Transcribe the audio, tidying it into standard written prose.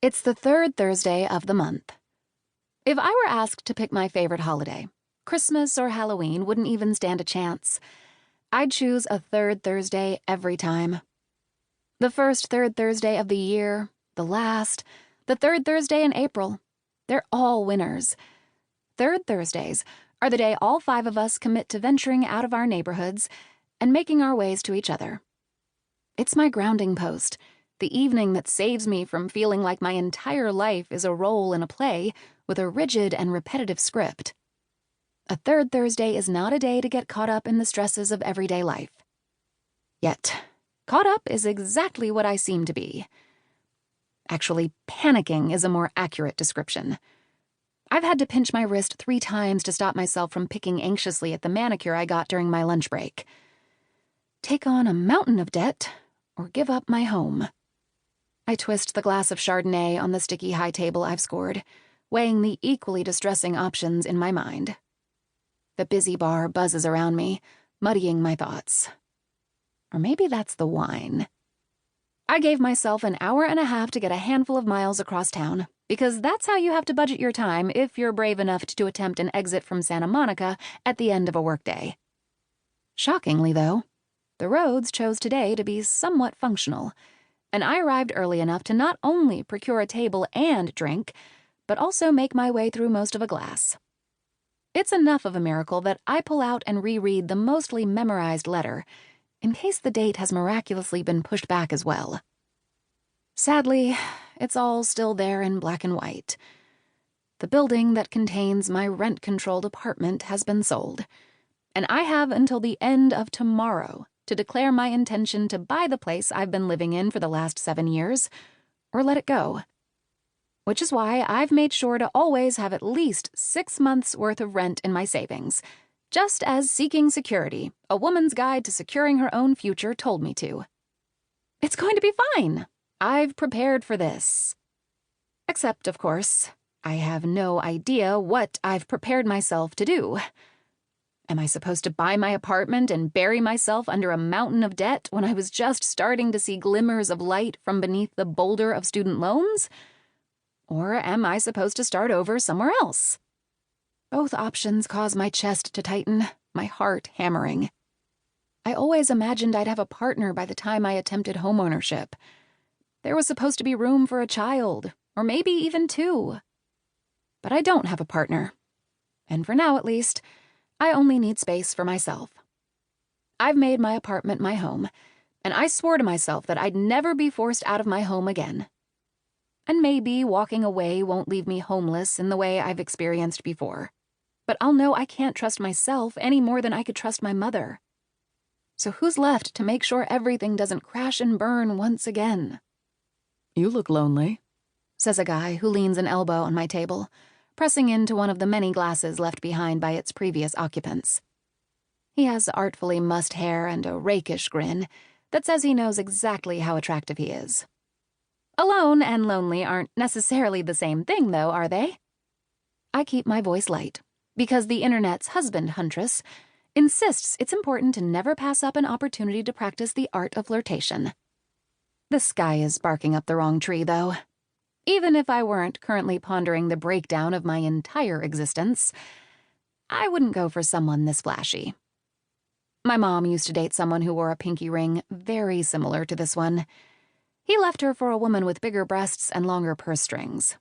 It's the third Thursday of the month. If I were asked to pick my favorite holiday, Christmas or Halloween wouldn't even stand a chance. I'd choose a third Thursday every time. The first third Thursday of the year, the last, the third Thursday in April. They're all winners. Third Thursdays are the day all 5 of us commit to venturing out of our neighborhoods and making our ways to each other. It's my grounding post, the evening that saves me from feeling like my entire life is a role in a play with a rigid and repetitive script. A third Thursday is not a day to get caught up in the stresses of everyday life. Yet, caught up is exactly what I seem to be. Actually, panicking is a more accurate description. I've had to pinch my wrist 3 times to stop myself from picking anxiously at the manicure I got during my lunch break. Take on a mountain of debt, or give up my home. I twist the glass of Chardonnay on the sticky high table I've scored, weighing the equally distressing options in my mind. The busy bar buzzes around me, muddying my thoughts. Or maybe that's the wine. I gave myself an hour and a half to get a handful of miles across town, because that's how you have to budget your time if you're brave enough to attempt an exit from Santa Monica at the end of a workday. Shockingly, though, the roads chose today to be somewhat functional, and I arrived early enough to not only procure a table and drink, but also make my way through most of a glass. It's enough of a miracle that I pull out and reread the mostly memorized letter, in case the date has miraculously been pushed back as well. Sadly, it's all still there in black and white. The building that contains my rent-controlled apartment has been sold, and I have until the end of tomorrow to declare my intention to buy the place I've been living in for the last 7 years, or let it go. Which is why I've made sure to always have at least 6 months' worth of rent in my savings, just as Seeking Security, A Woman's Guide to Securing Her Own Future, told me to. It's going to be fine. I've prepared for this. Except, of course, I have no idea what I've prepared myself to do. Am I supposed to buy my apartment and bury myself under a mountain of debt when I was just starting to see glimmers of light from beneath the boulder of student loans? Or am I supposed to start over somewhere else? Both options cause my chest to tighten, my heart hammering. I always imagined I'd have a partner by the time I attempted homeownership. There was supposed to be room for a child, or maybe even 2. But I don't have a partner. And for now, at least, I only need space for myself. I've made my apartment my home, and I swore to myself that I'd never be forced out of my home again. And maybe walking away won't leave me homeless in the way I've experienced before, but I'll know I can't trust myself any more than I could trust my mother. So who's left to make sure everything doesn't crash and burn once again? "You look lonely," says a guy who leans an elbow on my table, pressing into one of the many glasses left behind by its previous occupants. He has artfully mussed hair and a rakish grin that says he knows exactly how attractive he is. Alone and lonely aren't necessarily the same thing, though, are they? I keep my voice light, because the internet's husband huntress insists it's important to never pass up an opportunity to practice the art of flirtation. The sky is barking up the wrong tree, though. Even if I weren't currently pondering the breakdown of my entire existence, I wouldn't go for someone this flashy. My mom used to date someone who wore a pinky ring very similar to this one. He left her for a woman with bigger breasts and longer purse strings.